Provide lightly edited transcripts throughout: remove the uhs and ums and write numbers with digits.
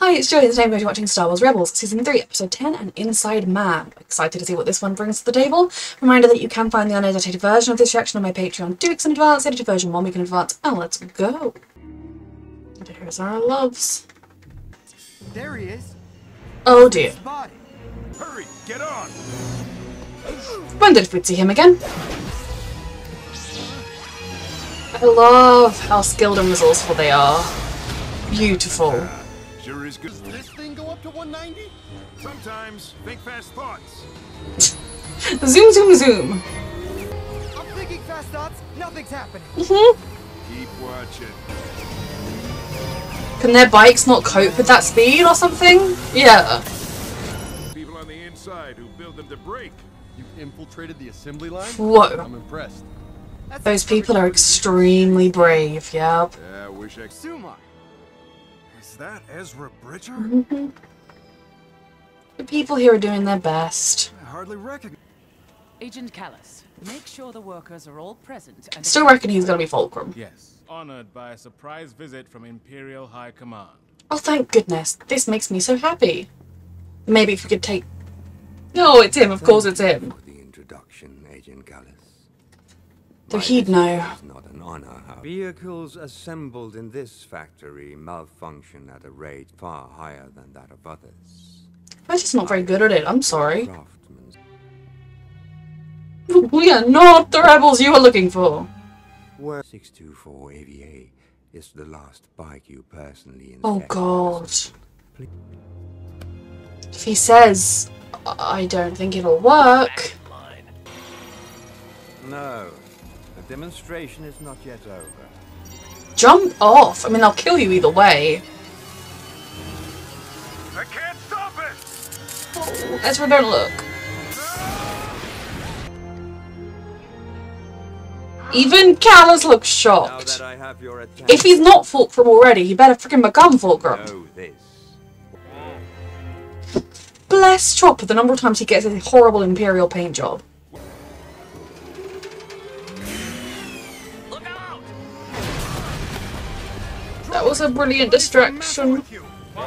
Hi, it's Joey, and today we're watching Star Wars Rebels, Season 3, Episode 10, and Inside Man. Excited to see what this one brings to the table. Reminder that you can find the unedited version of this reaction on my Patreon 2 weeks in advance, edited version 1 week in advance, and let's go! And here's our loves. There he is. Oh dear. Hurry, get on! Wondered if we'd see him again. I love how skilled and resourceful they are. Beautiful. Sure is good. Does this thing go up to 190? Sometimes. Think fast thoughts. Zoom, zoom, zoom. I'm thinking fast thoughts. Nothing's happening. Keep watching. Can their bikes not cope with that speed or something? Yeah. People on the inside who build them to break. You've infiltrated the assembly line? Whoa. I'm impressed. Those people are extremely brave, yep. Yeah, I wish I... Sumar. Is that Ezra Bridger? The people here are doing their best. I hardly recognize... Agent Callus, make sure the workers are all present and... Still reckon he's gonna be Fulcrum. Yes, honored by a surprise visit from Imperial High Command. Oh, thank goodness. This makes me so happy. Maybe if we could take... No, it's him. Of course it's him. For the introduction, Agent Gallus. So he'd know. It's not an honor. Vehicles assembled in this factory malfunction at a rate far higher than that of others. I'm just not very good at it. I'm sorry. Craftsmen. We are not the rebels you were looking for. Where 624 AVA is the last bike you personally Oh inspected. god. If he says, I don't think it'll work. No, the demonstration is not yet over. Jump off. I mean, they'll kill you either way. I can't stop it! Oh, Ezra, don't look. Even Callus looks Now shocked. that I have your attention, If he's not Fulcrum already, he better freaking become Fulcrum. know this. Bless Chopper the number of times he gets a horrible Imperial paint job. Look out! That was a brilliant distraction.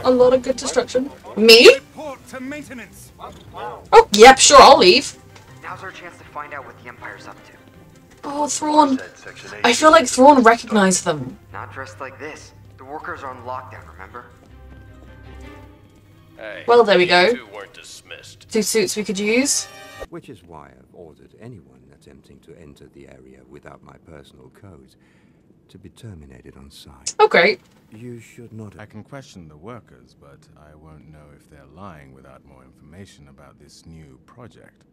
A lot of good destruction. Me? Report to maintenance. Oh, yep, sure, I'll leave. Now's our chance to find out what the Empire's up to. Oh, Thrawn. I feel like Thrawn recognized them. Not dressed like this. The workers are on lockdown, remember? Hey, Well, there we you go. two weren't dismissed. 2 suits we could use. Which is why I've ordered anyone attempting to enter the area without my personal code to be terminated on sight. Oh, great. You should not I can question the workers, but I won't know if they're lying without more information about this new project.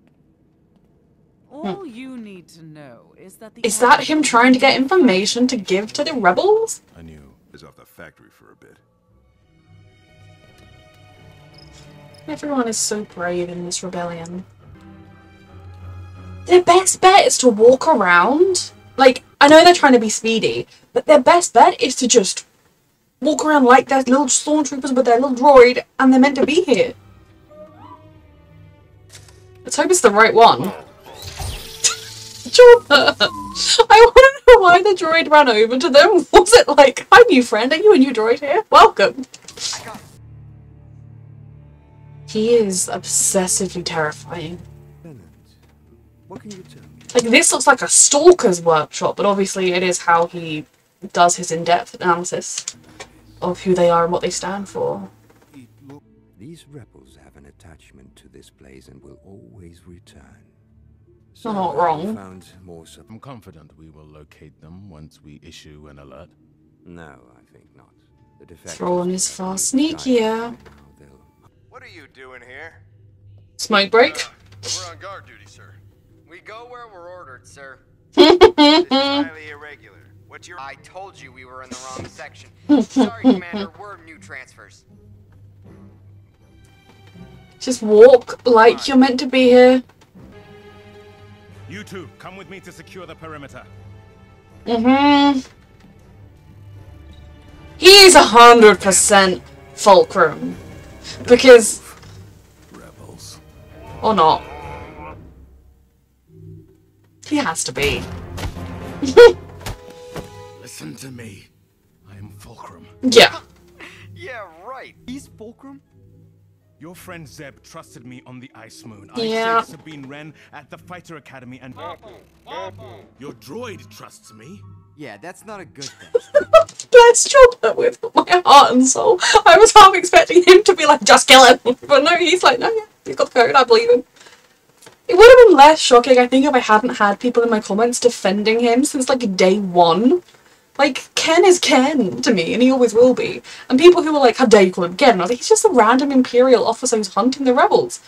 All you need to know is that the... Is that him trying to get information to give to the rebels? I knew. Is off the factory for a bit. Everyone is so brave in this rebellion. Their best bet is to walk around. Like, I know they're trying to be speedy, but their best bet is to just walk around like they're little stormtroopers with their little droid, and they're meant to be here. Let's hope it's the right one. Chopper! I want to know why the droid ran over to them. Was it like, hi new friend, are you a new droid here? Welcome. He is obsessively terrifying. Lieutenant, what can you tell me? Like, this looks like a stalker's workshop, but obviously it is how he does his in-depth analysis of who they are and what they stand for. These rebels have an attachment to this place and will always return. You're not wrong. Found more I'm confident we will locate them once we issue an alert. No, I think not. The defectors Thrawn is will far be sneakier. now they'll- What are you doing here? Smoke break. We're on guard duty, sir. We go where we're ordered, sir. This is highly irregular. What's your... I told you we were in the wrong section. Sorry, Commander, we're new transfers. Just walk like you're meant to be here. You two, come with me to secure the perimeter. He's 100% Fulcrum. Because... Rebels. Or not. He has to be. Listen to me. I am Fulcrum. Yeah. Yeah, right. right. He's Fulcrum? Your friend Zeb trusted me on the Ice Moon. Yeah. I saved Sabine Wren at the Fighter Academy and... Your droid trusts me? Yeah, that's not a good thing. Bless Chopper with my heart and soul. I was half expecting him to be like, just kill him. But no, he's like, no, yeah, he's got the code, I believe him. It would have been less shocking, I think, if I hadn't had people in my comments defending him since, like, day one. Like, Ken is Ken to me, and he always will be. And people who were like, how dare you call him Ken? And I was like, he's just a random Imperial officer who's hunting the rebels.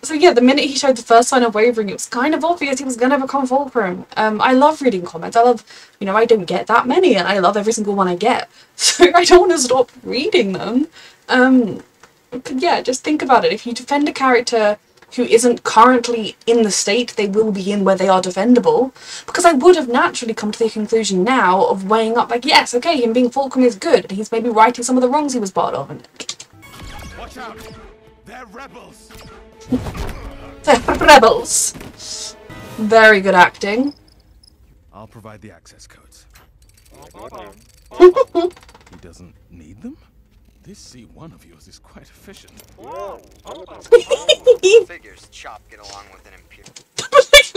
So yeah, the minute he showed the first sign of wavering, it was kind of obvious he was going to become Fulcrum. I love reading comments. I love, you know, I don't get that many, and I love every single one I get. So I don't want to stop reading them. Yeah, just think about it. If you defend a character who isn't currently in the state they will be in where they are defendable, because I would have naturally come to the conclusion now of weighing up, like, yes, okay, him being Fulcrum is good, and he's maybe righting some of the wrongs he was part of. And Watch out! They're rebels! they're rebels. Very good acting. I'll provide the access codes. He He doesn't need them? This C1 of yours is quite efficient. Figures Chop get along with an Imperial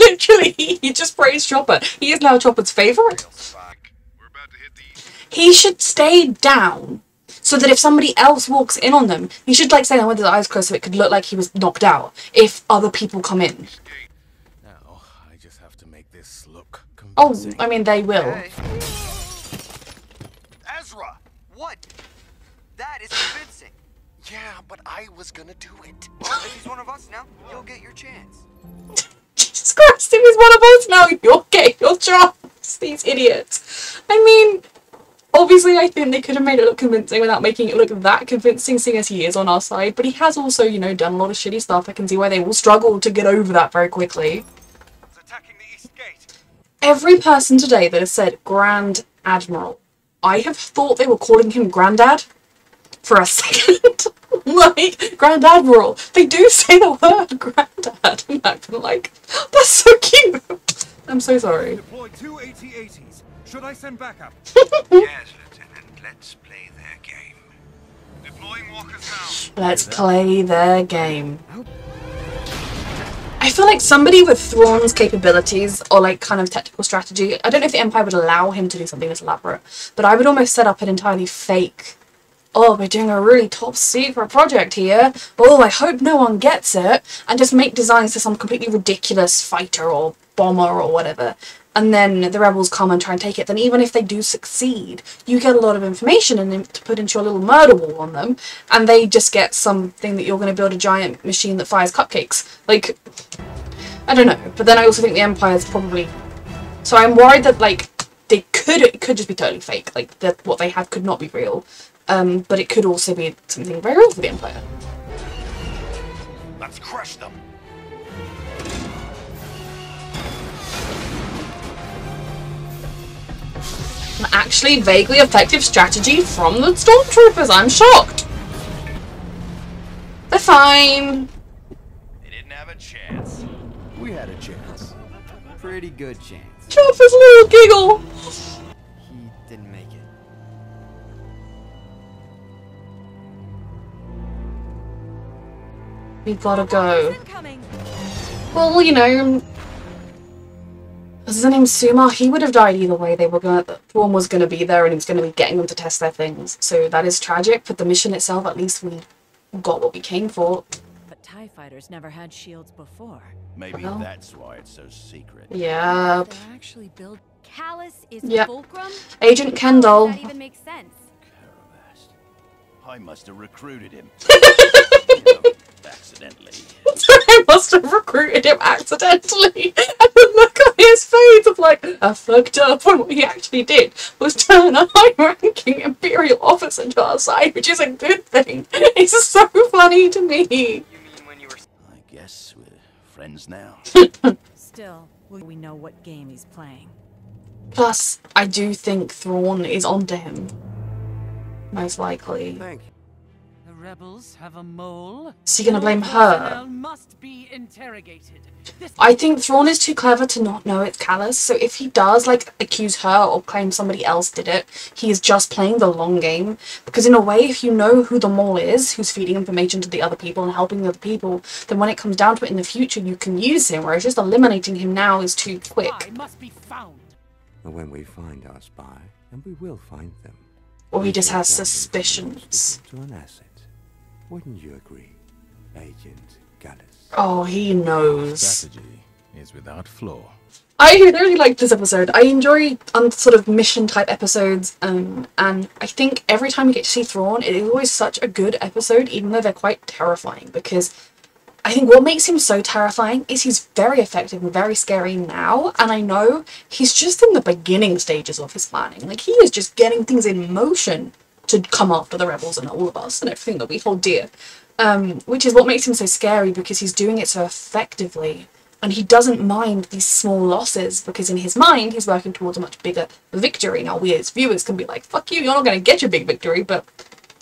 Literally, he just praised Chopper. He is now Chopper's favourite. spy. We're about to hit the... He should stay down, so that if somebody else walks in on them, he should, like, stay down with his eyes closed so it could look like he was knocked out if other people come in. Now, I just have to make this look Oh, convincing. I mean, they will. Hey. Ezra! What? That is convincing. Yeah, but I was gonna do it. Well, if he's one of us now, you'll get your chance. Jesus Christ, if he's one of us now, you'll get your chance. These idiots. I mean, obviously I think they could have made it look convincing without making it look that convincing, seeing as he is on our side, but he has also, you know, done a lot of shitty stuff. I can see why they will struggle to get over that very quickly. It's attacking the east gate. Every person today that has said Grand Admiral, I have thought they were calling him Grandad for a second. Like, Grand Admiral. They do say the word Grandad. And I've been like, that's so cute. I'm so sorry. Deploy 2 AT-ATs. Should I send backup? Yes, Lieutenant, let's play their game. Deploying walkers now. Let's play their game. I feel like somebody with Thrawn's capabilities or like kind of technical strategy, I don't know if the Empire would allow him to do something this elaborate, but I would almost set up an entirely fake, oh, we're doing a really top secret project here, oh, I hope no one gets it, and just make designs for some completely ridiculous fighter or bomber or whatever. And then the rebels come and try and take it. Then even if they do succeed, you get a lot of information and to put into your little murder wall on them, and they just get something that you're going to build a giant machine that fires cupcakes. Like, I don't know. But then I also think the Empire's probably... So I'm worried that, like, it could just be totally fake. Like, that what they have could not be real. But it could also be something very real for the Empire. Let's crush them. An actually vaguely effective strategy from the stormtroopers. I'm shocked. They're fine. They didn't have a chance. We had a chance. Pretty good chance. Chopper's little giggle. He didn't make it. We gotta go. Incoming. Well, you know, his name's Sumar. He would have died either way. They were gonna. Thrawn was gonna be there, and he was gonna be getting them to test their things. So that is tragic. But the mission itself, at least we got what we came for. But TIE fighters never had shields before. Maybe Well. that's why it's so secret. Yeah. They actually build. Callus is Yep. Fulcrum? Agent How Kendall. does that even make sense? Caravast. I must have recruited him. You know, accidentally. I must have recruited him accidentally. And the look on his face of like, I fucked up when what he actually did was turn a high-ranking Imperial officer to our side, which is a good thing. It's so funny to me. You mean when you were... I guess we're friends now. Still, we know what game he's playing. Plus, I do think Thrawn is onto him. Most likely. Thank you. The rebels have a mole? Is he gonna blame All her? personnel must be interrogated. This I think Thrawn is too clever to not know it's Callus, so if he does, like, accuse her or claim somebody else did it, he is just playing the long game. Because in a way, if you know who the mole is, who's feeding information to the other people and helping the other people, then when it comes down to it in the future, you can use him, whereas just eliminating him now is too quick. spy must be found. And when we find our spy, and we will find them, Or he we just shall has turn them suspicions. to an asset. Wouldn't you agree, Agent Gallus? Oh, he knows. Strategy is without flaw. I really like this episode. I enjoy sort of mission type episodes, and I think every time we get to see Thrawn, it is always such a good episode, even though they're quite terrifying, because I think what makes him so terrifying is he's very effective and very scary now, and I know he's just in the beginning stages of his planning. Like, he is just getting things in motion to come after the rebels and all of us and everything that we hold dear. Which is what makes him so scary, because he's doing it so effectively. And he doesn't mind these small losses, because in his mind, he's working towards a much bigger victory. Now, we as viewers can be like, fuck you, you're not going to get your big victory, but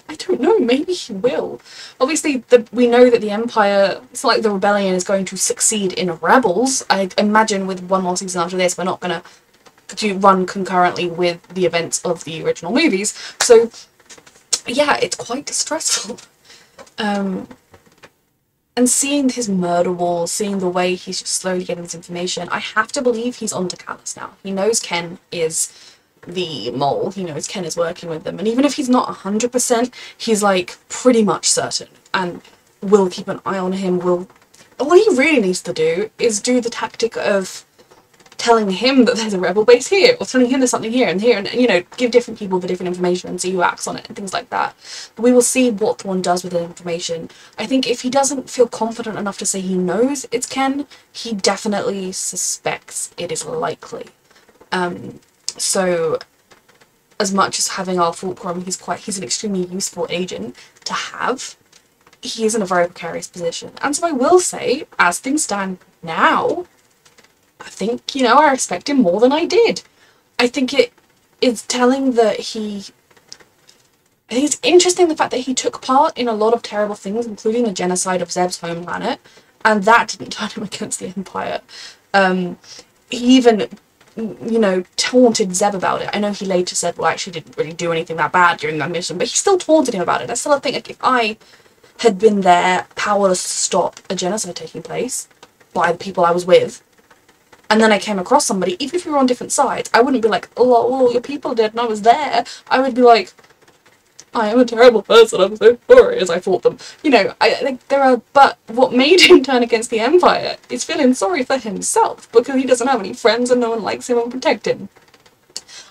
I don't know, maybe he will. Obviously, we know that the Empire, it's not like the rebellion is going to succeed in rebels. I imagine with one more season after this, we're not going to run concurrently with the events of the original movies. So, yeah, it's quite stressful. And seeing his murder wall, seeing the way he's just slowly getting this information, I have to believe he's onto Callus now. He knows Ken is the mole, he knows Ken is working with them, and even if he's not 100%, he's like pretty much certain, and will keep an eye on him. What he really needs to do is do the tactic of telling him that there's a rebel base here, or telling him there's something here, and you know, give different people the different information and see who acts on it and things like that. But we will see what Thrawn does with the information. I think if he doesn't feel confident enough to say he knows it's Ken, he definitely suspects it is likely. So as much as having our Fulcrum, he's an extremely useful agent to have. He is in a very precarious position. And so I will say, as things stand now, I think, you know, I respect him more than I did. I think it is telling that I think it's interesting the fact that he took part in a lot of terrible things, including the genocide of Zeb's home planet, and that didn't turn him against the Empire. He even, you know, taunted Zeb about it. I know he later said, well, I actually didn't really do anything that bad during that mission, but he still taunted him about it. I still think, like, if I had been there, powerless to stop a genocide taking place by the people I was with, and then I came across somebody, even if we were on different sides, I wouldn't be like, oh, your people did and I was there. I would be like, I am a terrible person, I'm so sorry, as I fought them. You know, I think but what made him turn against the Empire is feeling sorry for himself, because he doesn't have any friends and no one likes him and protect him.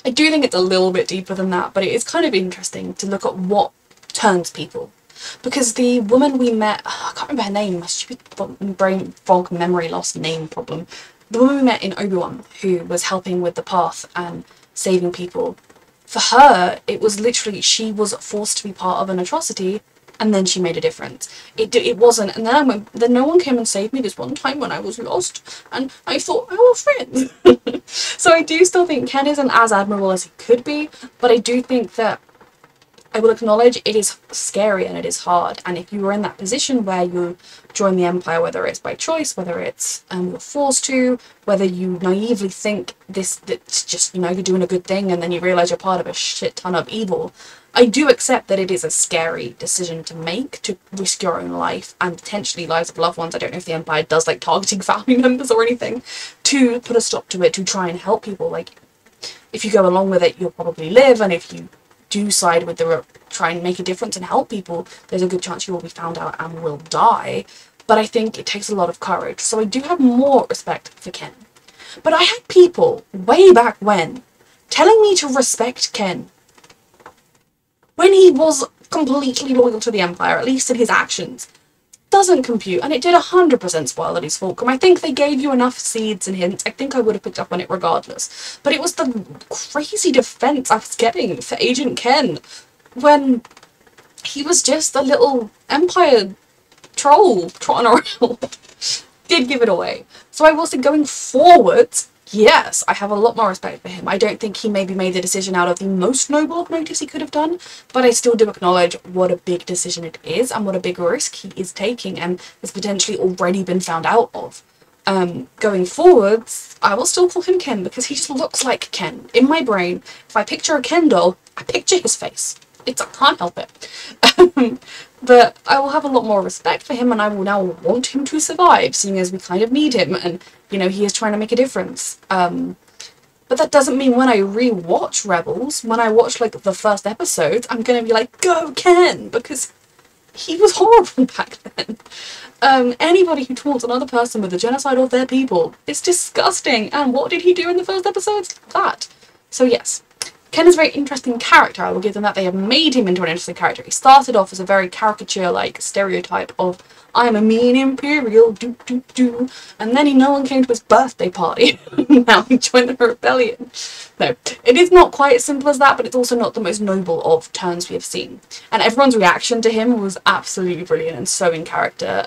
I do think it's a little bit deeper than that, but it is kind of interesting to look at what turns people. Because the woman we met, I can't remember her name, my stupid brain fog memory loss name problem. The woman we met in Obi-Wan, who was helping with the path and saving people, for her, it was literally, she was forced to be part of an atrocity, and then she made a difference. It wasn't, and then no one came and saved me this one time when I was lost, and I thought we were friends. So I do still think Ken isn't as admirable as he could be, but I do think that I will acknowledge it is scary and it is hard, and if you are in that position where you join the Empire, whether it's by choice, whether it's you're forced to, whether you naively think that's just, you know, you're doing a good thing and then you realise you're part of a shit ton of evil, I do accept that it is a scary decision to make, to risk your own life and potentially lives of loved ones. I don't know if the Empire does like targeting family members or anything, to put a stop to it, to try and help people. Like, if you go along with it, you'll probably live, and if you do side with try and make a difference and help people, there's a good chance you will be found out and will die. But I think it takes a lot of courage, so I do have more respect for Ken. But I had people way back when telling me to respect Ken when he was completely loyal to the Empire, at least in his actions. Doesn't compute, and it did 100% spoil that he's Fulcrum. I think they gave you enough seeds and hints. I think I would have picked up on it regardless. But it was the crazy defense I was getting for Agent Ken when he was just a little Empire troll trotting around. Did give it away. So I will say, going forwards, yes, I have a lot more respect for him. I don't think he maybe made the decision out of the most noble of motives he could have done, but I still do acknowledge what a big decision it is and what a big risk he is taking and has potentially already been found out of. Going forwards, I will still call him Ken because he just looks like Ken. In my brain, if I picture a Ken doll, I picture his face. I can't help it. But I will have a lot more respect for him and I will now want him to survive, seeing as we kind of need him and, you know, he is trying to make a difference. But that doesn't mean when I re-watch Rebels, when I watch, like, the first episodes, I'm gonna be like, go Ken! Because he was horrible back then. Anybody who taunts another person with the genocide of their people is disgusting. And what did he do in the first episodes? That. So yes, Ken is a very interesting character. I will give them that. They have made him into an interesting character. He started off as a very caricature-like stereotype of, I'm a mean Imperial, do. And then no one came to his birthday party. Now he joined the rebellion. No, it is not quite as simple as that, but it's also not the most noble of turns we have seen. And everyone's reaction to him was absolutely brilliant and so in character,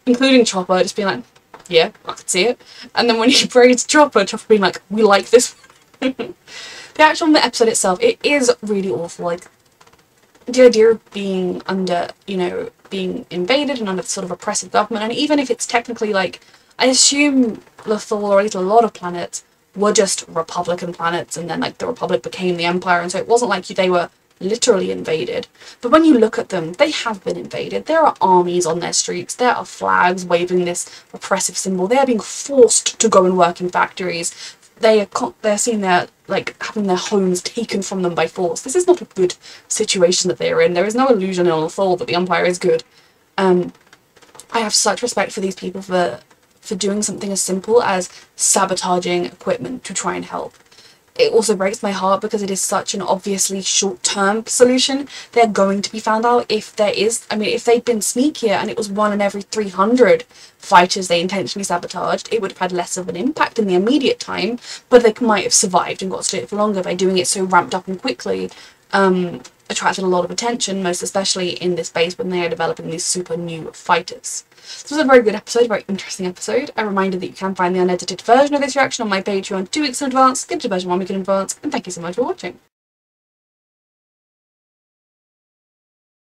including Chopper just being like, yeah, I could see it. And then when he praised Chopper being like, we like this. The actual episode itself, it is really awful. Like, the idea of being under, you know, being invaded and under sort of oppressive government, and even if it's technically, like, I assume Lothal, or at least a lot of planets, were just Republican planets, and then, like, the Republic became the Empire, and so it wasn't like they were literally invaded. But when you look at them, they have been invaded. There are armies on their streets, there are flags waving this oppressive symbol, they are being forced to go and work in factories, they're seeing their, like, having their homes taken from them by force. This is not a good situation that they are in. There is no illusion in Lothal that the Empire is good. I have such respect for these people for doing something as simple as sabotaging equipment to try and help. It also breaks my heart because it is such an obviously short-term solution. They're going to be found out if there is, I mean, if they'd been sneakier and it was 1 in every 300 fighters they intentionally sabotaged, it would have had less of an impact in the immediate time, but they might have survived and got to do it for longer by doing it so ramped up and quickly. Attracted a lot of attention, most especially in this base when they are developing these super new fighters. This was a very good episode, a very interesting episode. A reminder that you can find the unedited version of this reaction on my Patreon 2 weeks in advance, get to version 1 week in advance, and thank you so much for watching.